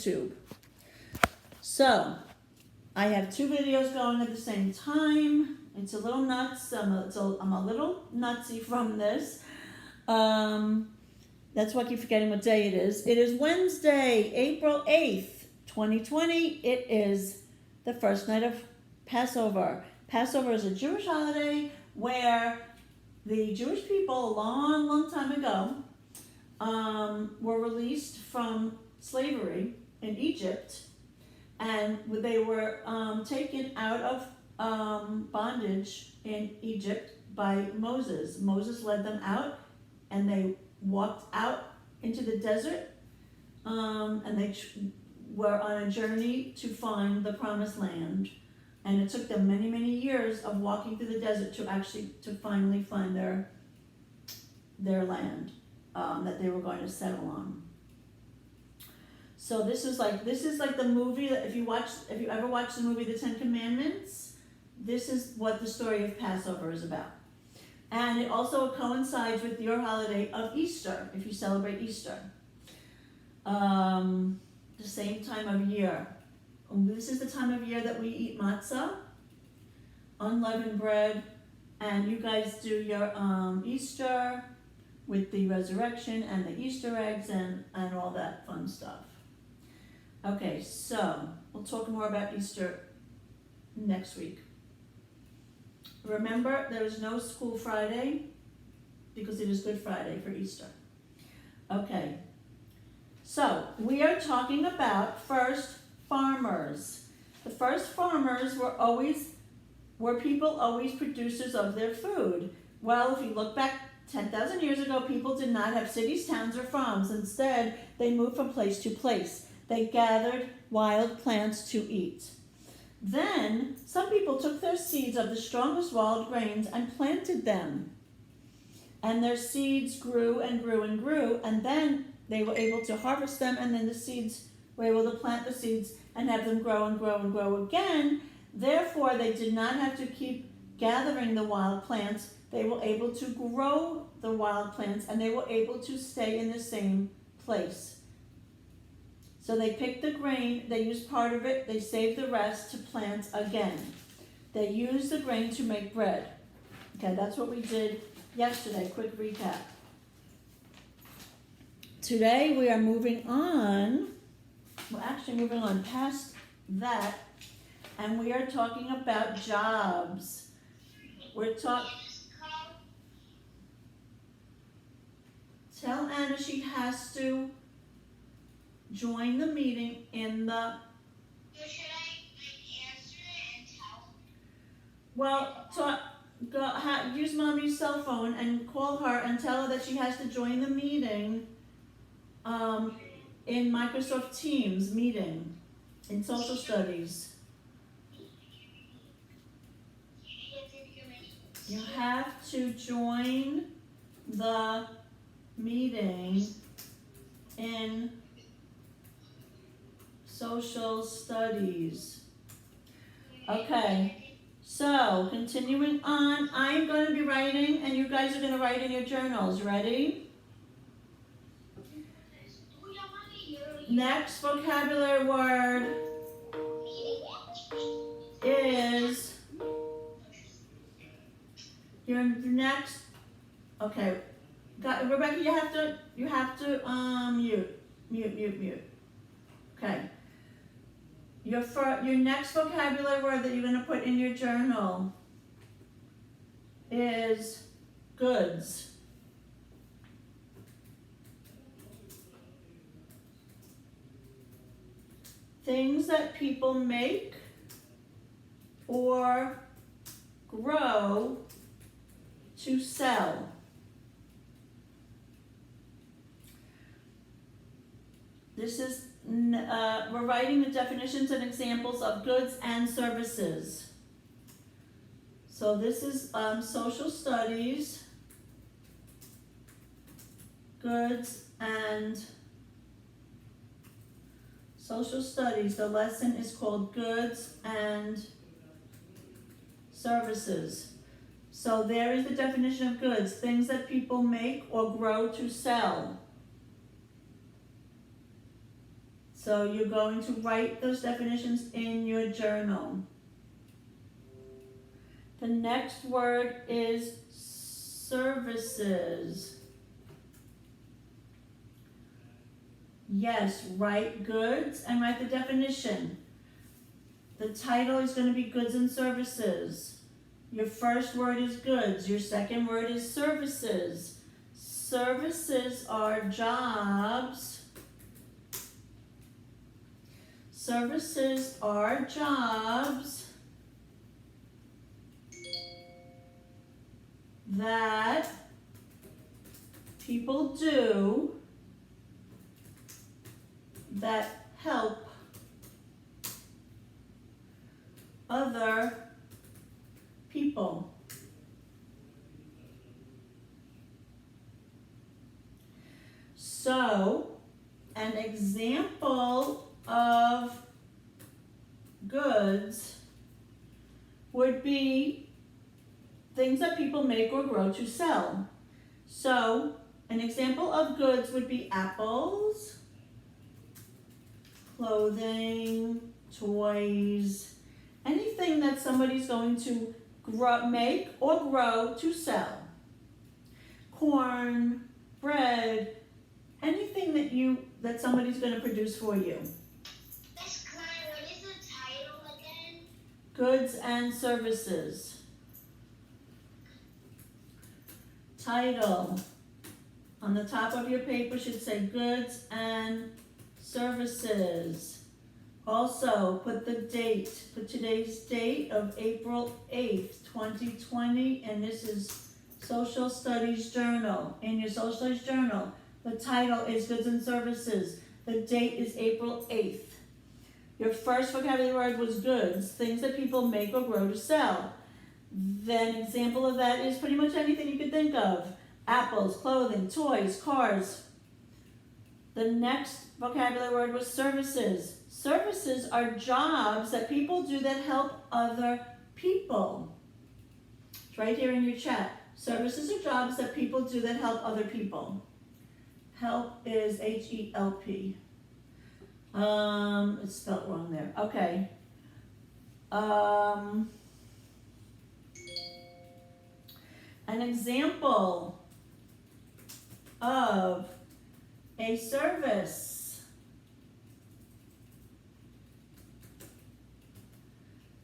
YouTube. So, I have two videos going at the same time. It's a little nuts. I'm a little nutsy from this. That's why I keep forgetting what day it is. It is Wednesday, April 8th, 2020. It is the first night of Passover. Passover is a Jewish holiday where the Jewish people a long, long time ago were released from slavery in Egypt, and they were taken out of bondage in Egypt by Moses. Moses led them out, and they walked out into the desert, and they were on a journey to find the promised land. And it took them many, many years of walking through the desert to finally find their land that they were going to settle on. So this is like the movie that if you ever watched the movie The Ten Commandments, this is what the story of Passover is about. And it also coincides with your holiday of Easter, if you celebrate Easter. The same time of year. This is the time of year that we eat matzah, unleavened bread, and you guys do your Easter with the resurrection and the Easter eggs and all that fun stuff. Okay, so we'll talk more about Easter next week. Remember, there is no school Friday because it is Good Friday for Easter. Okay, so we are talking about first farmers. The first farmers were people always producers of their food. Well, if you look back 10,000 years ago, people did not have cities, towns, or farms. Instead, they moved from place to place. They gathered wild plants to eat. Then, some people took their seeds of the strongest wild grains and planted them. And their seeds grew and grew and grew, and then they were able to harvest them, and then the seeds were able to plant the seeds and have them grow and grow and grow again. Therefore, they did not have to keep gathering the wild plants. They were able to grow the wild plants, and they were able to stay in the same place. So they picked the grain, they used part of it, they saved the rest to plant again. They used the grain to make bread. Okay, that's what we did yesterday. Quick recap. Today we are moving on. We're actually moving on past that, and we are talking about jobs. Tell Anna she has to join the meeting in the... Should I answer it and tell her? Use mommy's cell phone and call her and tell her that she has to join the meeting in Microsoft Teams meeting in social studies. You have to join the meeting in social studies. Okay, so continuing on, I'm going to be writing and you guys are going to write in your journals. Ready? Next vocabulary word is your next. Okay, Rebecca, you have to mute. Okay. Your next vocabulary word that you're going to put in your journal is goods. Things that people make or grow to sell. This is, we're writing the definitions and examples of goods and services. So this is social studies, goods and social studies. The lesson is called Goods and Services. So there is the definition of goods, things that people make or grow to sell. So you're going to write those definitions in your journal. The next word is services. Yes, write goods and write the definition. The title is going to be goods and services. Your first word is goods. Your second word is services. Services are jobs. Services are jobs that people do that help other people. So, an example of goods would be things that people make or grow to sell. So, an example of goods would be apples, clothing, toys, anything that somebody's going to make or grow to sell. Corn, bread, anything that somebody's going to produce for you. Miss Klein, what is the title again? Goods and services. Title on the top of your paper should say goods and services. Also, put the date, put today's date of April 8th, 2020, and this is Social Studies Journal. In your Social Studies Journal, the title is Goods and Services. The date is April 8th. Your first vocabulary word was goods, things that people make or grow to sell. Then an example of that is pretty much anything you could think of. Apples, clothing, toys, cars. The next vocabulary word was services. Services are jobs that people do that help other people. It's right here in your chat. Services are jobs that people do that help other people. Help is H-E-L-P. It's spelled wrong there. Okay. An example of a service.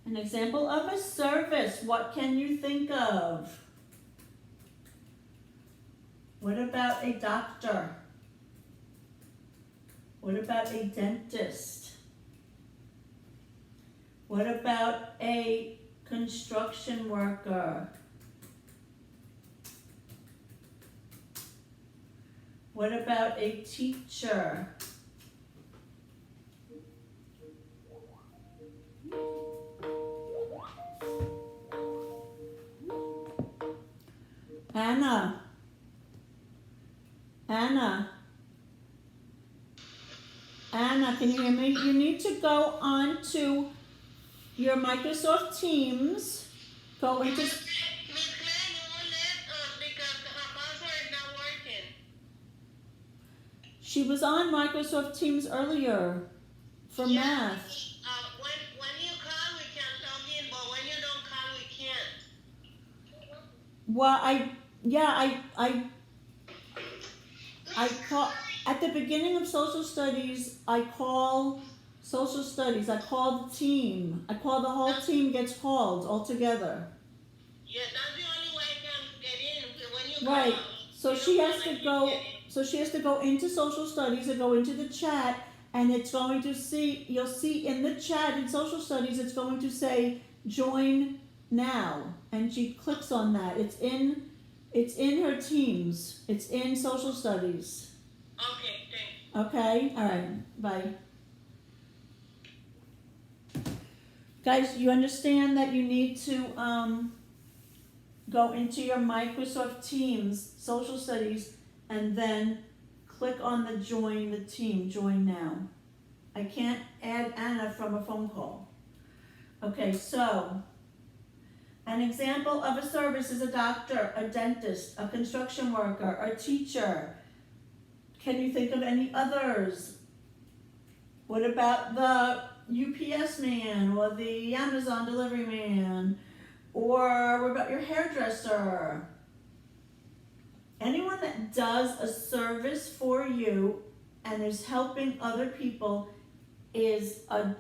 An example of a service. What can you think of? What about a doctor? What about a dentist? What about a construction worker? What about a teacher? Anna. Anna, can you hear me? You need to go on to your Microsoft Teams. Go into... Miss Glenn, you won't let us because her password is not working. She was on Microsoft Teams earlier for math. When you call, we can log in, but when you don't call, we can't. Well, I call at the beginning of social studies. I call social studies. I call the team. I call the whole team gets called all together. Yeah, that's the only way I can get in when you Right. call. So she has to go. So she has to go into social studies and go into the chat, and it's going to see. You'll see in the chat in social studies. It's going to say join now, and she clicks on that. It's in her Teams. It's in social studies. Okay, thanks. Okay? All right. Bye. Guys, you understand that you need to go into your Microsoft Teams social studies and then click on the join the team, join now. I can't add Anna from a phone call. Okay, so an example of a service is a doctor, a dentist, a construction worker, a teacher. Can you think of any others? What about the UPS man or the Amazon delivery man? Or what about your hairdresser? Anyone that does a service for you and is helping other people is a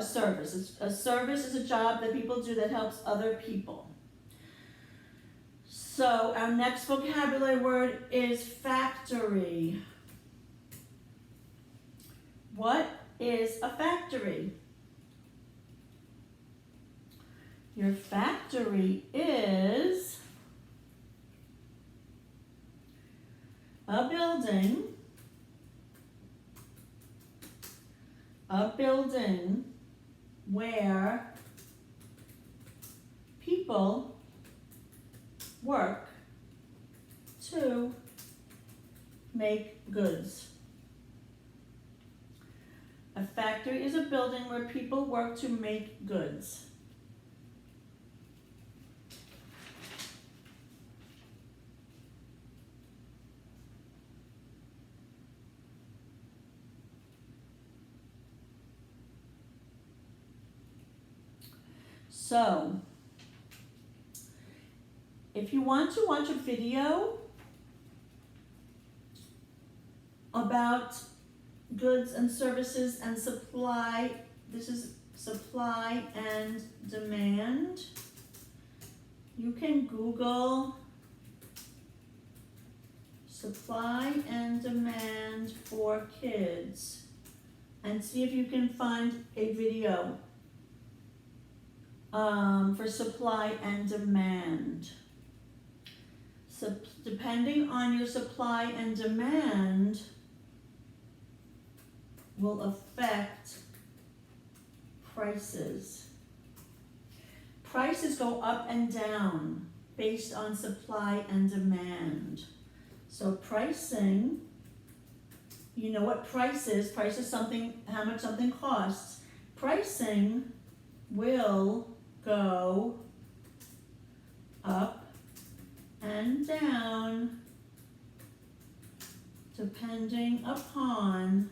service. A service is a job that people do that helps other people. So our next vocabulary word is factory. What is a factory? Your factory is a building where people work to make goods. A factory is a building where people work to make goods. So, if you want to watch a video about goods and services and supply, this is supply and demand, you can Google supply and demand for kids and see if you can find a video for supply and demand. So depending on your supply and demand will affect prices. Prices go up and down based on supply and demand. So pricing, you know what price is. Price is something, how much something costs. Pricing will go up and down depending upon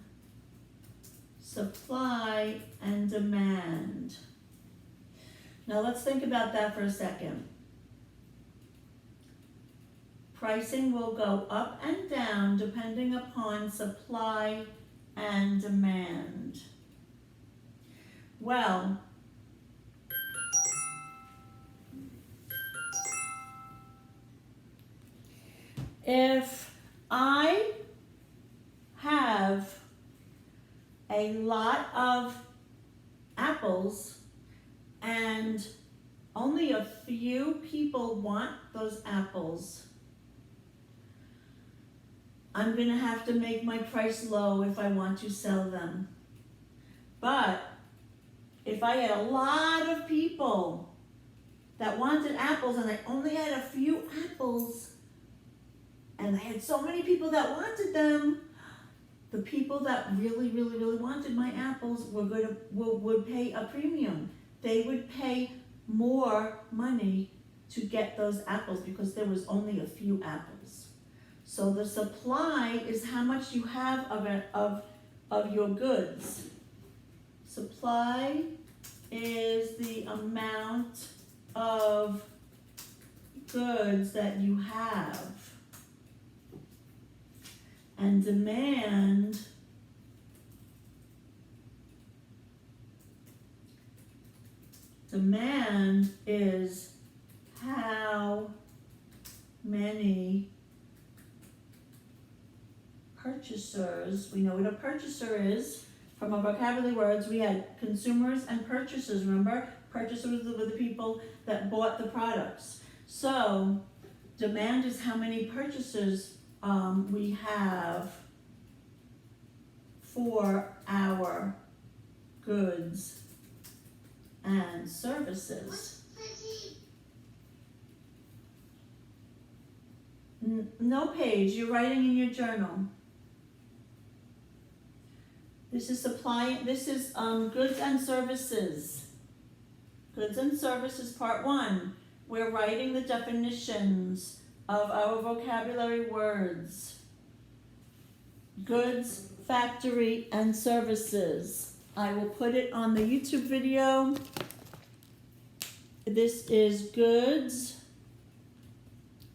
supply and demand. Now let's think about that for a second. Pricing will go up and down depending upon supply and demand. Well, if I have a lot of apples and only a few people want those apples, I'm gonna have to make my price low if I want to sell them. But if I had a lot of people that wanted apples and I only had a few apples, and I had so many people that wanted them, the people that really wanted my apples would pay a premium. They would pay more money to get those apples because there was only a few apples. So the supply is how much you have of your goods. Supply is the amount of goods that you have. And demand is how many purchasers, we know what a purchaser is. From our vocabulary words, we had consumers and purchasers, remember? Purchasers were the people that bought the products. So, demand is how many purchasers we have for our goods and services. No page, you're writing in your journal. This is goods and services. Goods and services part 1. We're writing the definitions of our vocabulary words. Goods factory, and services. I will put it on the YouTube video. This is goods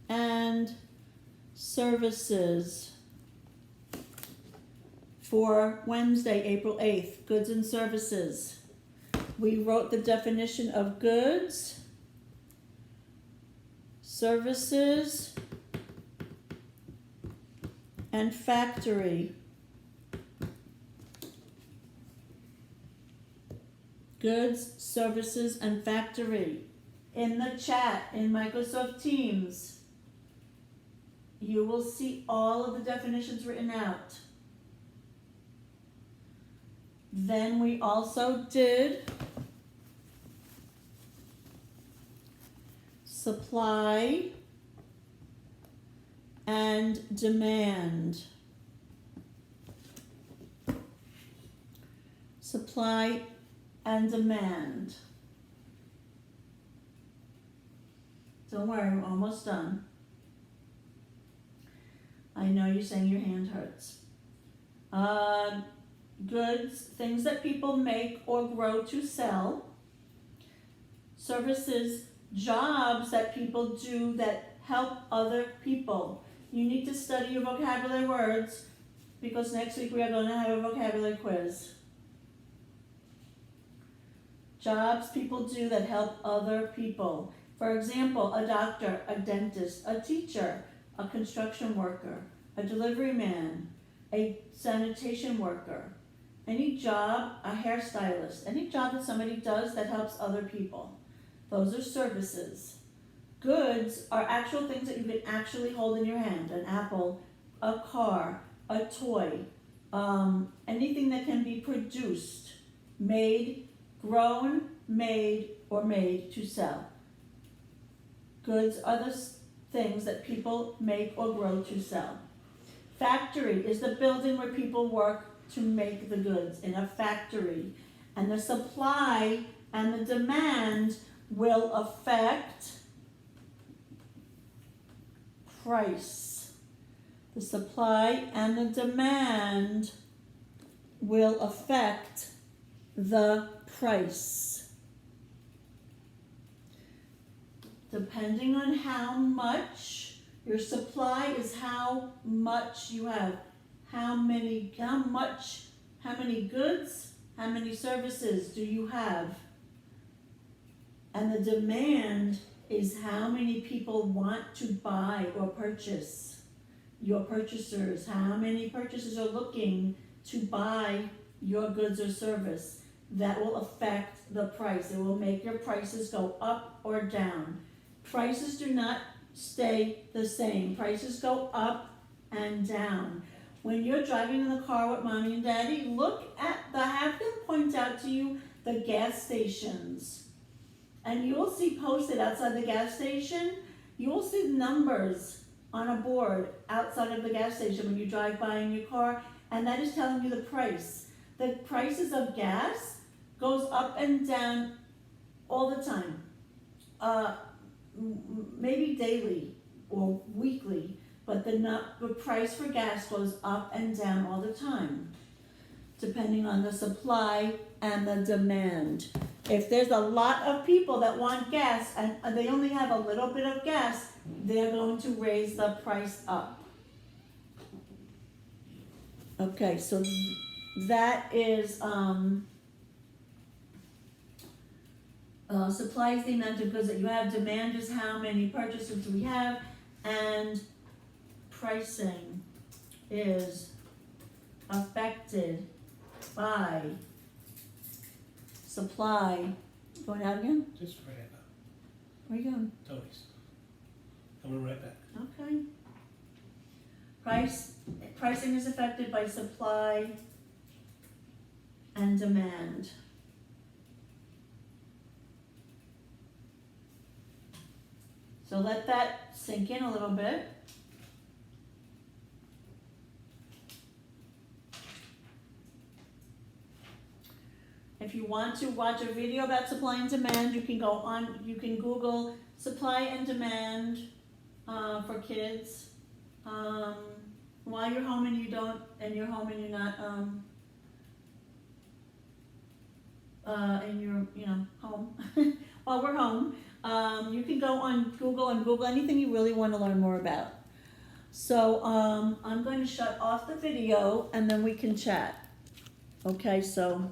and services for Wednesday, April 8th, goods and services. We wrote the definition of goods, services, and factory. Goods, services, and factory. In the chat, in Microsoft Teams, you will see all of the definitions written out. Then we also did supply and demand. Supply and demand. Don't worry, we're almost done. I know you're saying your hand hurts. Goods, things that people make or grow to sell. Services, jobs that people do that help other people. You need to study your vocabulary words because next week we are going to have a vocabulary quiz. Jobs people do that help other people. For example, a doctor, a dentist, a teacher, a construction worker, a delivery man, a sanitation worker, any job, a hairstylist, any job that somebody does that helps other people. Those are services. Goods are actual things that you can actually hold in your hand. An apple, a car, a toy, anything that can be produced, made, grown, made, or made to sell. Goods are the things that people make or grow to sell. Factory is the building where people work to make the goods in a factory. And the supply and the demand will affect price. The supply and the demand will affect the price. Depending on how much your supply is, how much you have, how many goods, how many services do you have? And the demand is how many people want to buy or purchase. Your purchasers, how many purchasers are looking to buy your goods or service. That will affect the price. It will make your prices go up or down. Prices do not stay the same. Prices go up and down. When you're driving in the car with mommy and daddy, have them point out to you the gas stations. And you will see posted outside the gas station, you will see numbers on a board outside of the gas station when you drive by in your car, and that is telling you the price. The prices of gas goes up and down all the time. Maybe daily or weekly, but the price for gas goes up and down all the time, depending on the supply and the demand. If there's a lot of people that want gas and they only have a little bit of gas, they're going to raise the price up. Okay, so that is supply is the amount of goods that you have. Demand is how many purchases we have, and pricing is affected by supply. Going out again? Just right now. Where are you going? Tony's. Coming right back. Okay. Pricing is affected by supply and demand. So let that sink in a little bit. If you want to watch a video about supply and demand, you can Google supply and demand for kids. while you're home and you're home and you're not, and you're, home, while we're home, you can go on Google and Google anything you really want to learn more about. So, I'm going to shut off the video and then we can chat. Okay, so